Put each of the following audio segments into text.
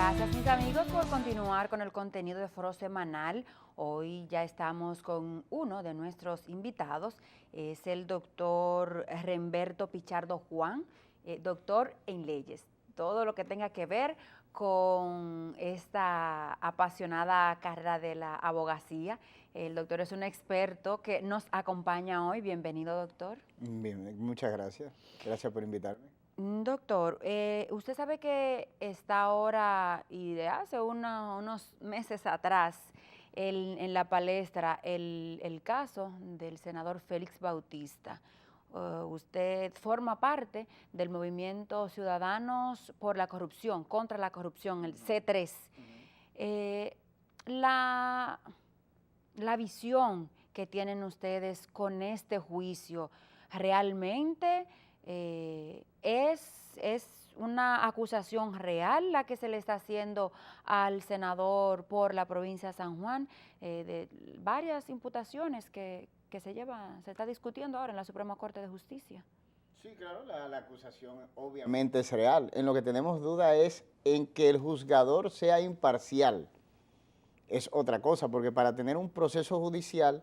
Gracias mis amigos por continuar con el contenido de Foro Semanal. Hoy ya estamos con uno de nuestros invitados, es el doctor Remberto Pichardo Juan, doctor en leyes. Todo lo que tenga que ver con esta apasionada carrera de la abogacía. El doctor es un experto que nos acompaña hoy. Bienvenido, doctor. Bien, muchas gracias. Gracias por invitarme. Doctor, usted sabe que está ahora y de hace unos meses atrás en la palestra el caso del senador Félix Bautista. Usted forma parte del movimiento Ciudadanos por la Corrupción, contra la corrupción, el C3. La visión que tienen ustedes con este juicio, ¿realmente es una acusación real la que se le está haciendo al senador por la provincia de San Juan, de varias imputaciones que se está discutiendo ahora en la Suprema Corte de Justicia? Sí, claro, la acusación obviamente es real. En lo que tenemos duda es en que el juzgador sea imparcial. Es otra cosa, porque para tener un proceso judicial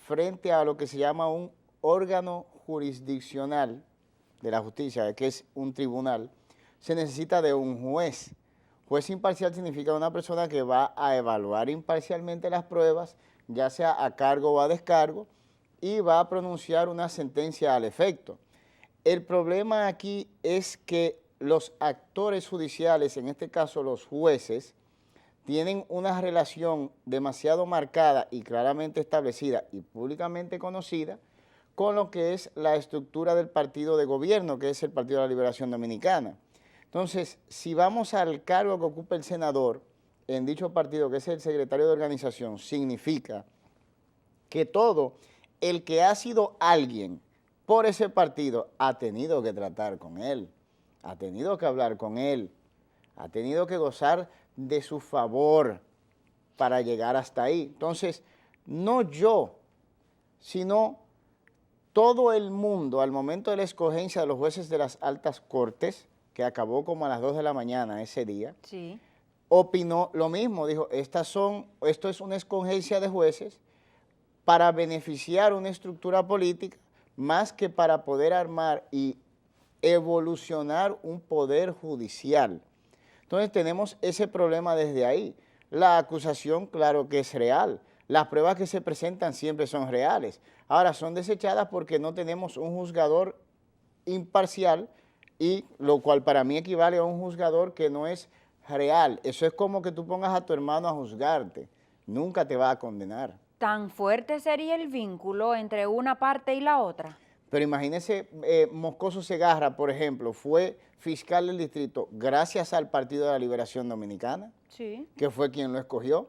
frente a lo que se llama un órgano jurisdiccional de la justicia, que es un tribunal, se necesita de un juez. Juez imparcial significa una persona que va a evaluar imparcialmente las pruebas, ya sea a cargo o a descargo, y va a pronunciar una sentencia al efecto. El problema aquí es que los actores judiciales, en este caso los jueces, tienen una relación demasiado marcada y claramente establecida y públicamente conocida con lo que es la estructura del partido de gobierno, que es el Partido de la Liberación Dominicana. Entonces, si vamos al cargo que ocupa el senador en dicho partido, que es el secretario de organización, significa que todo el que ha sido alguien por ese partido ha tenido que tratar con él, ha tenido que hablar con él, ha tenido que gozar de su favor para llegar hasta ahí. Entonces, no yo, sino todo el mundo, al momento de la escogencia de los jueces de las altas cortes, que acabó como a las 2 de la mañana ese día, Sí. opinó lo mismo, dijo, esto es una escogencia de jueces para beneficiar una estructura política más que para poder armar y evolucionar un poder judicial. Entonces tenemos ese problema desde ahí. La acusación, claro que es real. Las pruebas que se presentan siempre son reales. Ahora, son desechadas porque no tenemos un juzgador imparcial, y lo cual para mí equivale a un juzgador que no es real. Eso es como que tú pongas a tu hermano a juzgarte. Nunca te va a condenar. ¿Tan fuerte sería el vínculo entre una parte y la otra? Pero imagínese, Moscoso Segarra, por ejemplo, fue fiscal del distrito gracias al Partido de la Liberación Dominicana, Sí. que fue quien lo escogió.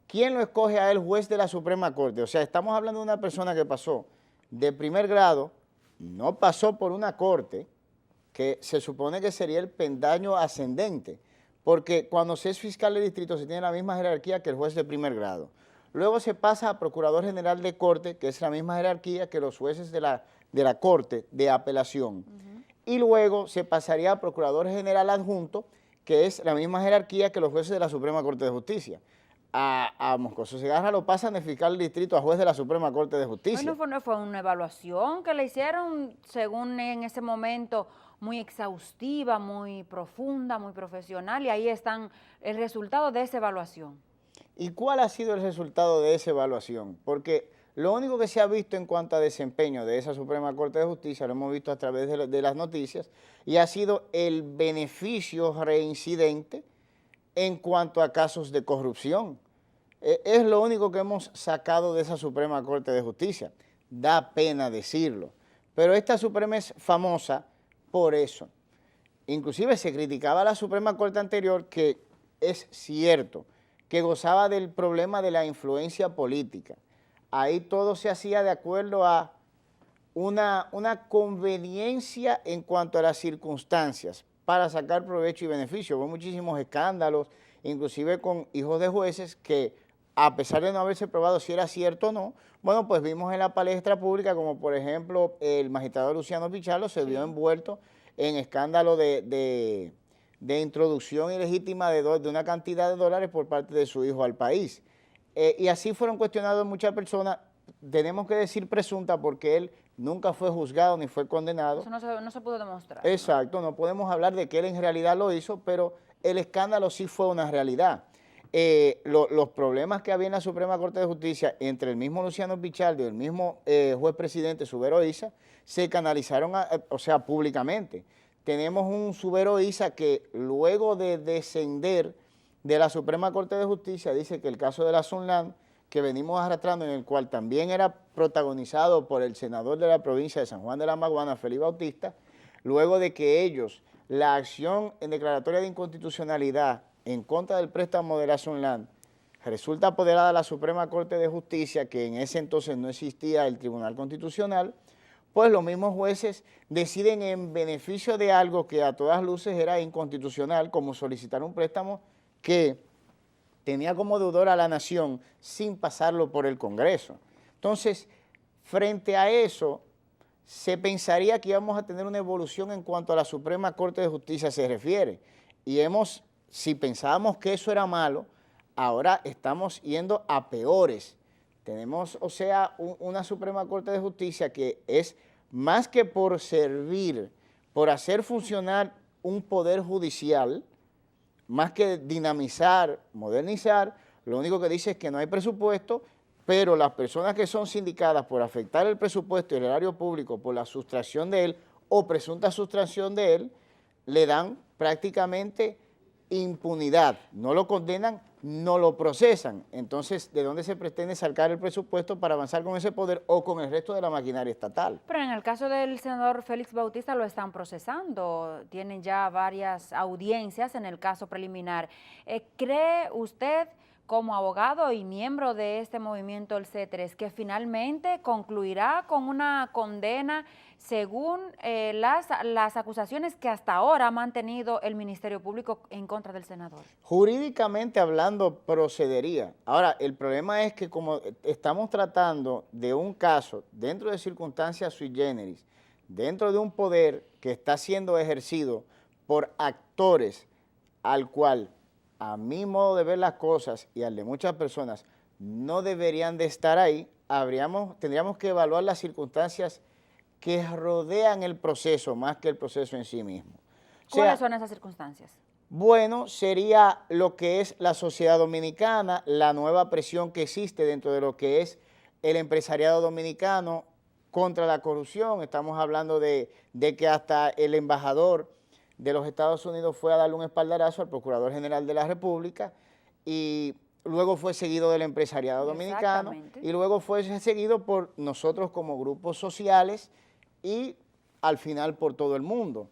¿Quién lo escoge a él? Juez de la Suprema Corte. O sea, estamos hablando de una persona que pasó de primer grado, no pasó por una corte, que se supone que sería el pendaño ascendente, porque cuando se es fiscal de distrito se tiene la misma jerarquía que el juez de primer grado. Luego se pasa a Procurador General de Corte, que es la misma jerarquía que los jueces de la Corte de Apelación. Y luego se pasaría a Procurador General Adjunto, que es la misma jerarquía que los jueces de la Suprema Corte de Justicia. A Moscoso Segarra lo pasan de fiscal del distrito a juez de la Suprema Corte de Justicia. Bueno, no fue una evaluación que le hicieron, según en ese momento, muy exhaustiva, muy profunda, muy profesional, y ahí están el resultado de esa evaluación. ¿Y cuál ha sido el resultado de esa evaluación? Porque lo único que se ha visto en cuanto a desempeño de esa Suprema Corte de Justicia, lo hemos visto a través de las noticias, y ha sido el beneficio reincidente en cuanto a casos de corrupción. Es lo único que hemos sacado de esa Suprema Corte de Justicia. Da pena decirlo, pero esta Suprema es famosa por eso. Inclusive se criticaba a la Suprema Corte anterior, que es cierto, que gozaba del problema de la influencia política. Ahí todo se hacía de acuerdo a una conveniencia en cuanto a las circunstancias para sacar provecho y beneficio. Hubo muchísimos escándalos, inclusive con hijos de jueces que, a pesar de no haberse probado si era cierto o no, bueno, pues vimos en la palestra pública, como por ejemplo el magistrado Luciano Pichardo se vio envuelto en escándalo de de introducción ilegítima de una cantidad de dólares por parte de su hijo al país. Y así fueron cuestionados muchas personas, tenemos que decir presunta porque él nunca fue juzgado ni fue condenado. Eso no se pudo demostrar. Exacto, no podemos hablar de que él en realidad lo hizo, pero el escándalo sí fue una realidad. Los problemas que había en la Suprema Corte de Justicia entre el mismo Luciano Pichardo y el mismo juez presidente Subero Isa se canalizaron, públicamente. Tenemos un Subero Isa que luego de descender de la Suprema Corte de Justicia dice que el caso de la Sunland, que venimos arrastrando, en el cual también era protagonizado por el senador de la provincia de San Juan de la Maguana, Félix Bautista, luego de que ellos, la acción en declaratoria de inconstitucionalidad en contra del préstamo de la Sunland, resulta apoderada la Suprema Corte de Justicia, que en ese entonces no existía el Tribunal Constitucional, pues los mismos jueces deciden en beneficio de algo que a todas luces era inconstitucional, como solicitar un préstamo que tenía como deudor a la nación sin pasarlo por el Congreso. Entonces, frente a eso, se pensaría que íbamos a tener una evolución en cuanto a la Suprema Corte de Justicia se refiere. Y si pensábamos que eso era malo, ahora estamos yendo a peores. Tenemos, una Suprema Corte de Justicia que es más que por servir, por hacer funcionar un poder judicial, más que dinamizar, modernizar, lo único que dice es que no hay presupuesto, pero las personas que son sindicadas por afectar el presupuesto y el erario público por la sustracción de él o presunta sustracción de él, le dan prácticamente impunidad, no lo condenan, no lo procesan. Entonces, ¿de dónde se pretende sacar el presupuesto para avanzar con ese poder o con el resto de la maquinaria estatal? Pero en el caso del senador Félix Bautista lo están procesando, tienen ya varias audiencias en el caso preliminar. ¿Cree usted, como abogado y miembro de este movimiento, el C3, que finalmente concluirá con una condena según las acusaciones que hasta ahora ha mantenido el Ministerio Público en contra del senador? Jurídicamente hablando, procedería. Ahora, el problema es que como estamos tratando de un caso dentro de circunstancias sui generis, dentro de un poder que está siendo ejercido por actores al cual, a mi modo de ver las cosas y al de muchas personas, no deberían de estar ahí, tendríamos que evaluar las circunstancias que rodean el proceso más que el proceso en sí mismo. ¿Cuáles son esas circunstancias? Bueno, sería lo que es la sociedad dominicana, la nueva presión que existe dentro de lo que es el empresariado dominicano contra la corrupción. Estamos hablando de que hasta el embajador de los Estados Unidos fue a darle un espaldarazo al Procurador General de la República y luego fue seguido del empresariado dominicano y luego fue seguido por nosotros como grupos sociales y al final por todo el mundo.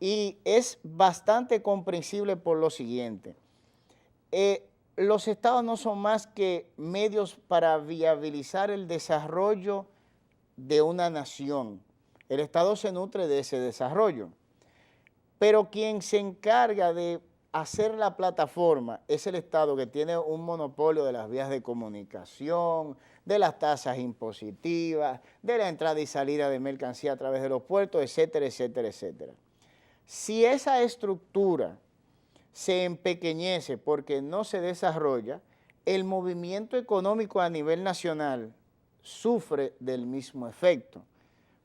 Y es bastante comprensible por lo siguiente. Los estados no son más que medios para viabilizar el desarrollo de una nación. El estado se nutre de ese desarrollo. Pero quien se encarga de hacer la plataforma es el Estado, que tiene un monopolio de las vías de comunicación, de las tasas impositivas, de la entrada y salida de mercancía a través de los puertos, etcétera, etcétera, etcétera. Si esa estructura se empequeñece porque no se desarrolla, el movimiento económico a nivel nacional sufre del mismo efecto.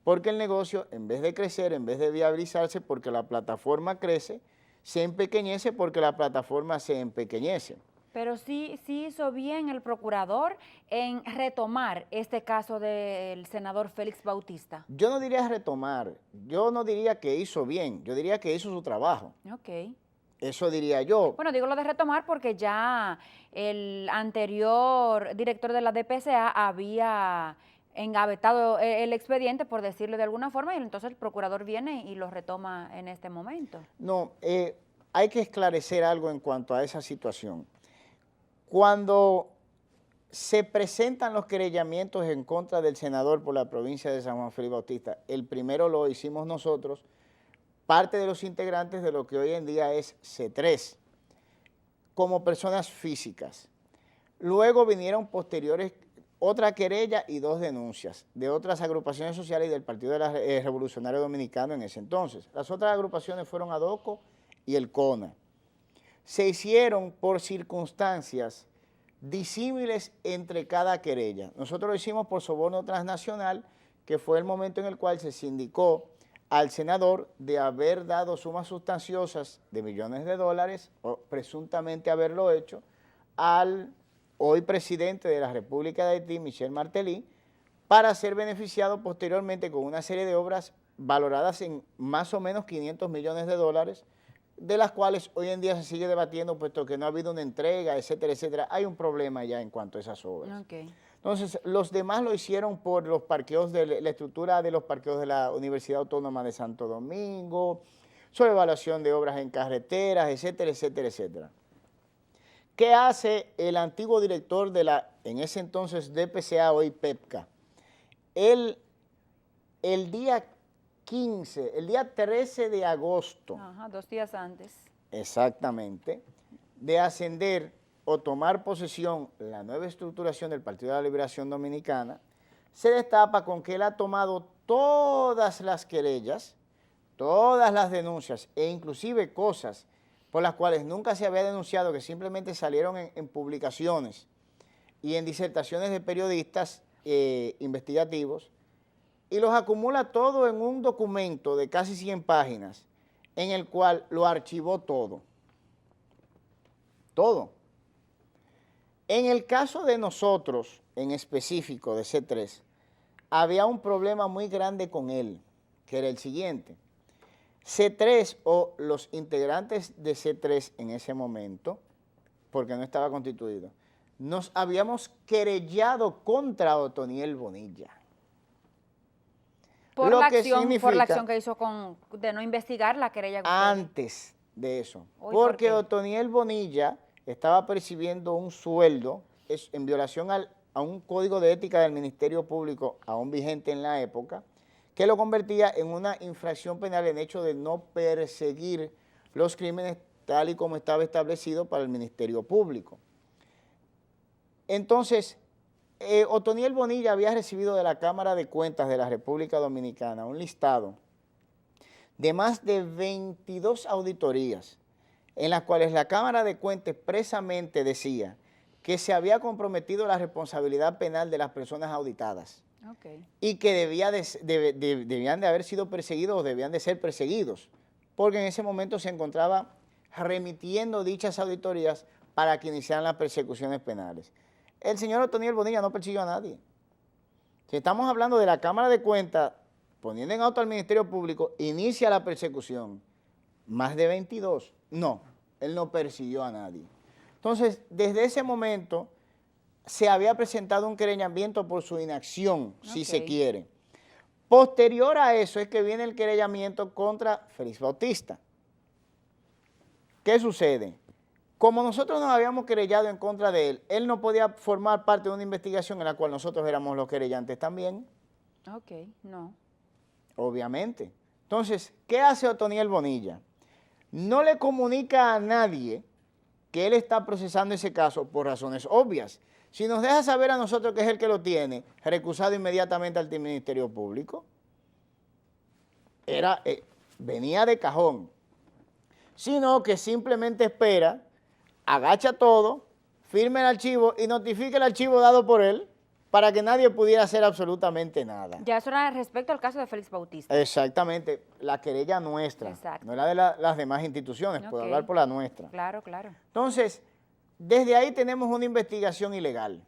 Porque el negocio, en vez de crecer, en vez de viabilizarse, porque la plataforma crece, se empequeñece porque la plataforma se empequeñece. Pero sí hizo bien el procurador en retomar este caso del senador Félix Bautista. Yo no diría retomar, yo no diría que hizo bien, yo diría que hizo su trabajo. Ok. Eso diría yo. Bueno, digo lo de retomar porque ya el anterior director de la DPCA había engavetado el expediente, por decirlo de alguna forma, y entonces el procurador viene y lo retoma en este momento. No, hay que esclarecer algo en cuanto a esa situación. Cuando se presentan los querellamientos en contra del senador por la provincia de San Juan Félix Bautista, el primero lo hicimos nosotros, parte de los integrantes de lo que hoy en día es C3, como personas físicas. Luego vinieron posteriores otra querella y 2 denuncias de otras agrupaciones sociales y del Partido Revolucionario Dominicano en ese entonces. Las otras agrupaciones fueron ADOCO y el CONA. Se hicieron por circunstancias disímiles entre cada querella. Nosotros lo hicimos por soborno transnacional, que fue el momento en el cual se sindicó al senador de haber dado sumas sustanciosas de millones de dólares, o presuntamente haberlo hecho, al hoy presidente de la República de Haití, Michel Martelly, para ser beneficiado posteriormente con una serie de obras valoradas en más o menos 500 millones de dólares, de las cuales hoy en día se sigue debatiendo, puesto que no ha habido una entrega, etcétera, etcétera. Hay un problema ya en cuanto a esas obras. Okay. Entonces, los demás lo hicieron por los parqueos de la estructura de los parqueos de la Universidad Autónoma de Santo Domingo, sobre evaluación de obras en carreteras, etcétera, etcétera, etcétera. ¿Qué hace el antiguo director de la, en ese entonces, DPCA, hoy PEPCA? Él, el día 15, el día 13 de agosto. Ajá, 2 días antes. Exactamente, de ascender o tomar posesión la nueva estructuración del Partido de la Liberación Dominicana, se destapa con que él ha tomado todas las querellas, todas las denuncias e inclusive cosas por las cuales nunca se había denunciado, que simplemente salieron en publicaciones y en disertaciones de periodistas investigativos, y los acumula todo en un documento de casi 100 páginas, en el cual lo archivó todo. Todo. En el caso de nosotros, en específico de C3, había un problema muy grande con él, que era el siguiente. C3 o los integrantes de C3 en ese momento, porque no estaba constituido, nos habíamos querellado contra Otoniel Bonilla. Por la acción que hizo de no investigar la querella. Antes de eso, porque Otoniel Bonilla estaba percibiendo un sueldo en violación a un código de ética del Ministerio Público, aún vigente en la época, que lo convertía en una infracción penal en hecho de no perseguir los crímenes tal y como estaba establecido para el Ministerio Público. Entonces, Otoniel Bonilla había recibido de la Cámara de Cuentas de la República Dominicana un listado de más de 22 auditorías, en las cuales la Cámara de Cuentas expresamente decía que se había comprometido la responsabilidad penal de las personas auditadas. Okay. Y que debían de haber sido perseguidos o debían de ser perseguidos, porque en ese momento se encontraba remitiendo dichas auditorías para que iniciaran las persecuciones penales. El señor Otoniel Bonilla no persiguió a nadie. Si estamos hablando de la Cámara de Cuentas, poniendo en auto al Ministerio Público, inicia la persecución. Más de 22. No, él no persiguió a nadie. Entonces, desde ese momento se había presentado un querellamiento por su inacción, si se quiere. Posterior a eso es que viene el querellamiento contra Félix Bautista. ¿Qué sucede? Como nosotros nos habíamos querellado en contra de él no podía formar parte de una investigación en la cual nosotros éramos los querellantes también. Ok, no. Obviamente. Entonces, ¿qué hace Otoniel Bonilla? No le comunica a nadie que él está procesando ese caso por razones obvias. Si nos deja saber a nosotros que es el que lo tiene, recusado inmediatamente al Ministerio Público, venía de cajón. Sino que simplemente espera, agacha todo, firme el archivo y notifique el archivo dado por él para que nadie pudiera hacer absolutamente nada. Ya eso era respecto al caso de Félix Bautista. Exactamente, la querella nuestra, no la de las demás instituciones, puedo hablar por la nuestra. Claro, claro. Entonces, desde ahí tenemos una investigación ilegal.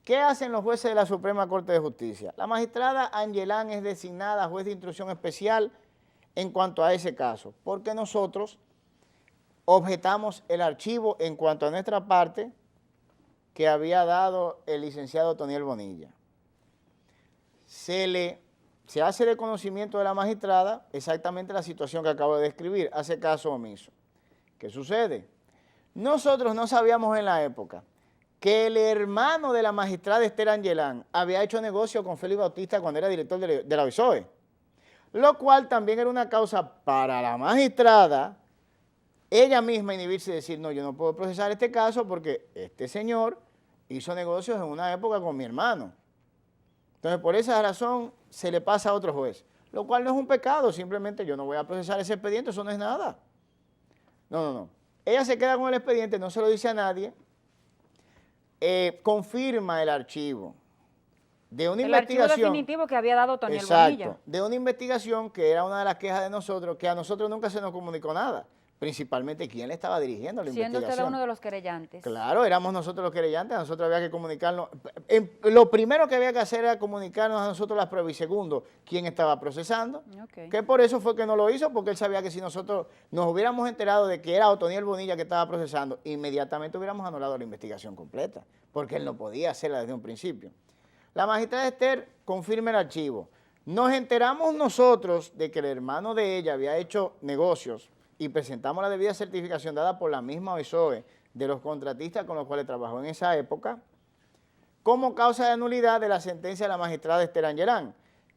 ¿Qué hacen los jueces de la Suprema Corte de Justicia? La magistrada Angelán es designada juez de instrucción especial en cuanto a ese caso, porque nosotros objetamos el archivo en cuanto a nuestra parte que había dado el licenciado Otoniel Bonilla. Se hace de conocimiento de la magistrada exactamente la situación que acabo de describir, hace caso omiso. ¿Qué sucede? Nosotros no sabíamos en la época que el hermano de la magistrada Esther Angelán había hecho negocio con Félix Bautista cuando era director de la OISOE, lo cual también era una causa para la magistrada ella misma inhibirse y decir, no, yo no puedo procesar este caso porque este señor hizo negocios en una época con mi hermano. Entonces, por esa razón, se le pasa a otro juez, lo cual no es un pecado, simplemente yo no voy a procesar ese expediente, eso no es nada. No. Ella se queda con el expediente, no se lo dice a nadie, confirma el archivo de una investigación. El archivo definitivo que había dado Toniel Bonilla. Exacto, de una investigación que era una de las quejas de nosotros, que a nosotros nunca se nos comunicó nada. Principalmente quién le estaba dirigiendo la investigación. Siendo usted uno de los querellantes. Claro, éramos nosotros los querellantes, a nosotros había que comunicarnos. Lo primero que había que hacer era comunicarnos a nosotros las pruebas y segundo, quién estaba procesando. Okay. Que por eso fue que no lo hizo, porque él sabía que si nosotros nos hubiéramos enterado de que era Otoniel Bonilla que estaba procesando, inmediatamente hubiéramos anulado la investigación completa, porque él no podía hacerla desde un principio. La magistrada Esther confirma el archivo. Nos enteramos nosotros de que el hermano de ella había hecho negocios y presentamos la debida certificación dada por la misma OISOE de los contratistas con los cuales trabajó en esa época, como causa de nulidad de la sentencia de la magistrada Esther Angelán.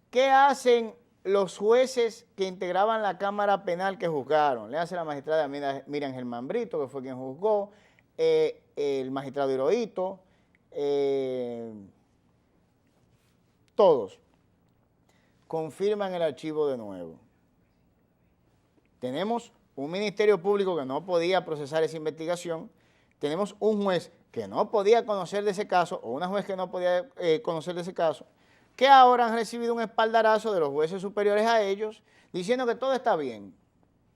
¿Qué hacen los jueces que integraban la Cámara Penal que juzgaron? Le hace la magistrada Miriam Germán Brito, que fue quien juzgó, el magistrado Hirohito, todos confirman el archivo de nuevo. Tenemos un ministerio público que no podía procesar esa investigación, tenemos un juez que no podía conocer de ese caso, o una juez que no podía conocer de ese caso, que ahora han recibido un espaldarazo de los jueces superiores a ellos, diciendo que todo está bien,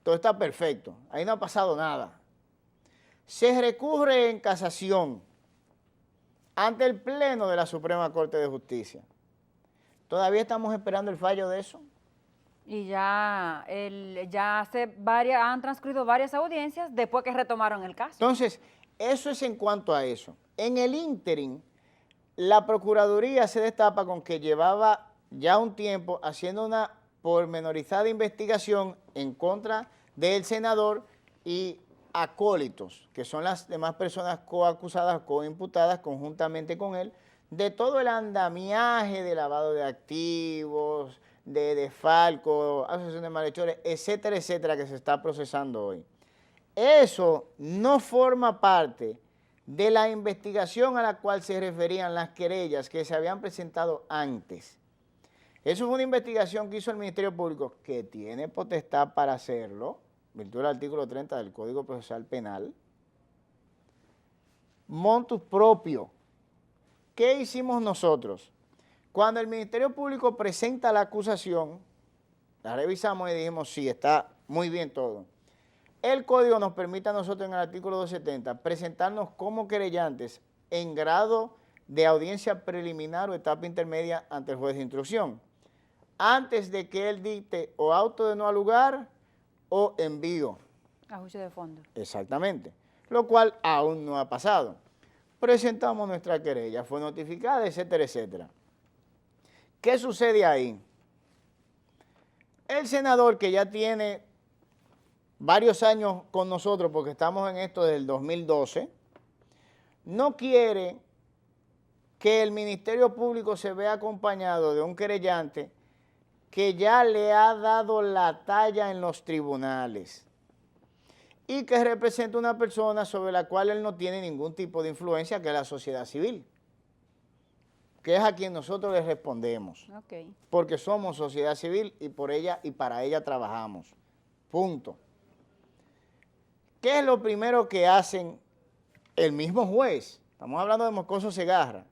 todo está perfecto, ahí no ha pasado nada. Se recurre en casación ante el Pleno de la Suprema Corte de Justicia. ¿Todavía estamos esperando el fallo de eso? Y ya han transcurrido varias audiencias después que retomaron el caso. Entonces, eso es en cuanto a eso. En el ínterin, la Procuraduría se destapa con que llevaba ya un tiempo haciendo una pormenorizada investigación en contra del senador y acólitos, que son las demás personas coacusadas, coimputadas conjuntamente con él, de todo el andamiaje de lavado de activos, de desfalco, asociación de malhechores, etcétera, etcétera, que se está procesando hoy. Eso no forma parte de la investigación a la cual se referían las querellas que se habían presentado antes. Eso fue una investigación que hizo el Ministerio Público, que tiene potestad para hacerlo, en virtud del artículo 30 del Código Procesal Penal, motu propio. ¿Qué hicimos nosotros? Cuando el Ministerio Público presenta la acusación, la revisamos y dijimos, sí, está muy bien todo. El Código nos permite a nosotros en el artículo 270 presentarnos como querellantes en grado de audiencia preliminar o etapa intermedia ante el juez de instrucción, antes de que él dicte o auto de no lugar o envío. A juicio de fondo. Exactamente, lo cual aún no ha pasado. Presentamos nuestra querella, fue notificada, etcétera, etcétera. ¿Qué sucede ahí? El senador, que ya tiene varios años con nosotros, porque estamos en esto desde el 2012, no quiere que el Ministerio Público se vea acompañado de un querellante que ya le ha dado la talla en los tribunales y que representa una persona sobre la cual él no tiene ningún tipo de influencia, que es la sociedad civil, que es a quien nosotros le respondemos, porque somos sociedad civil y por ella y para ella trabajamos, punto. ¿Qué es lo primero que hacen el mismo juez? Estamos hablando de Moscoso Segarra,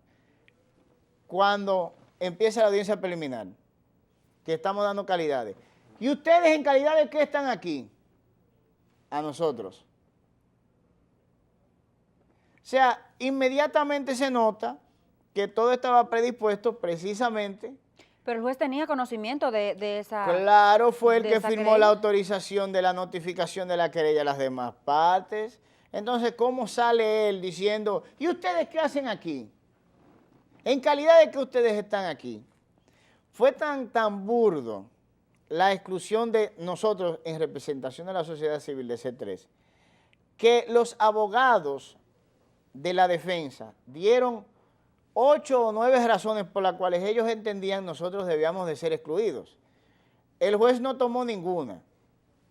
cuando empieza la audiencia preliminar, que estamos dando calidades. ¿Y ustedes en calidad de qué están aquí? A nosotros. O sea, inmediatamente se nota que todo estaba predispuesto precisamente. Pero el juez tenía conocimiento de esa... Claro, fue el que firmó la autorización de la notificación de la querella a las demás partes. Entonces, ¿cómo sale él diciendo, ¿y ustedes qué hacen aquí? ¿En calidad de que ustedes están aquí? Fue tan burdo la exclusión de nosotros en representación de la sociedad civil de C3, que los abogados de la defensa dieron 8 o 9 razones por las cuales ellos entendían nosotros debíamos de ser excluidos. El juez no tomó ninguna.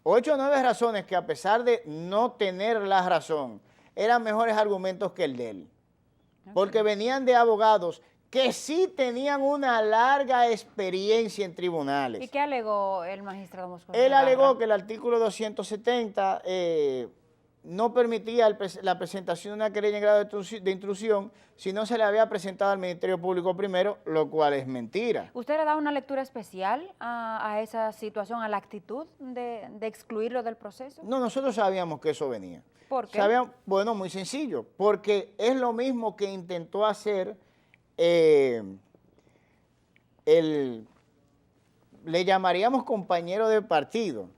8 o 9 razones que, a pesar de no tener la razón, eran mejores argumentos que el de él, porque venían de abogados que sí tenían una larga experiencia en tribunales. ¿Y qué alegó el magistrado Moscoso? Él alegó que el artículo 270 no permitía la presentación de una querella en grado de intrusión si no se le había presentado al Ministerio Público primero, lo cual es mentira. ¿Usted le da una lectura especial a esa situación, a la actitud de excluirlo del proceso? No, nosotros sabíamos que eso venía. ¿Por qué? Bueno, muy sencillo, porque es lo mismo que intentó hacer le llamaríamos compañero de partido,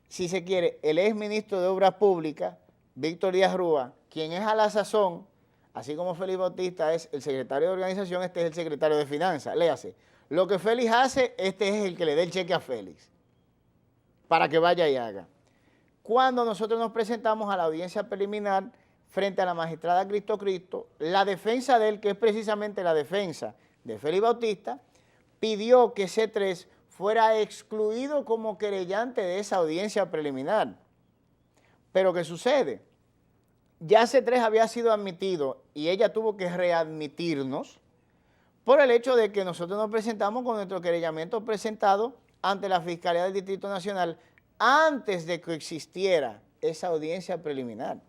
si se quiere, el ex ministro de Obras Públicas, Víctor Díaz Rúa, quien es a la sazón, así como Félix Bautista es el secretario de organización, este es el secretario de finanzas. Léase, lo que Félix hace, este es el que le dé el cheque a Félix, para que vaya y haga. Cuando nosotros nos presentamos a la audiencia preliminar frente a la magistrada Cristo, la defensa de él, que es precisamente la defensa de Félix Bautista, pidió que C3 fuera excluido como querellante de esa audiencia preliminar. Pero ¿qué sucede? Ya C3 había sido admitido y ella tuvo que readmitirnos por el hecho de que nosotros nos presentamos con nuestro querellamiento presentado ante la Fiscalía del Distrito Nacional antes de que existiera esa audiencia preliminar.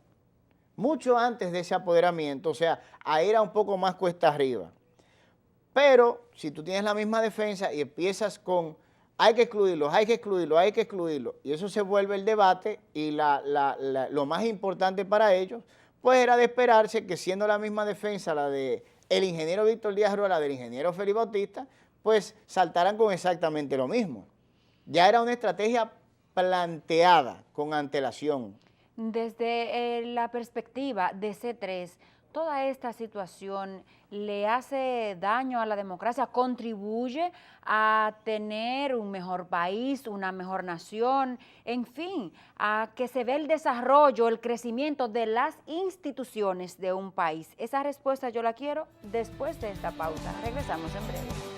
Mucho antes de ese apoderamiento, o sea, ahí era un poco más cuesta arriba. Pero si tú tienes la misma defensa y empiezas con hay que excluirlo, hay que excluirlo, hay que excluirlo, y eso se vuelve el debate y lo más importante para ellos, pues era de esperarse que siendo la misma defensa la de el ingeniero Víctor Díaz Rúa, la del ingeniero Félix Bautista, pues saltaran con exactamente lo mismo. Ya era una estrategia planteada con antelación. Desde la perspectiva de C3, ¿toda esta situación le hace daño a la democracia? ¿Contribuye a tener un mejor país, una mejor nación? En fin, a que se vea el desarrollo, el crecimiento de las instituciones de un país. Esa respuesta yo la quiero después de esta pausa. Regresamos en breve.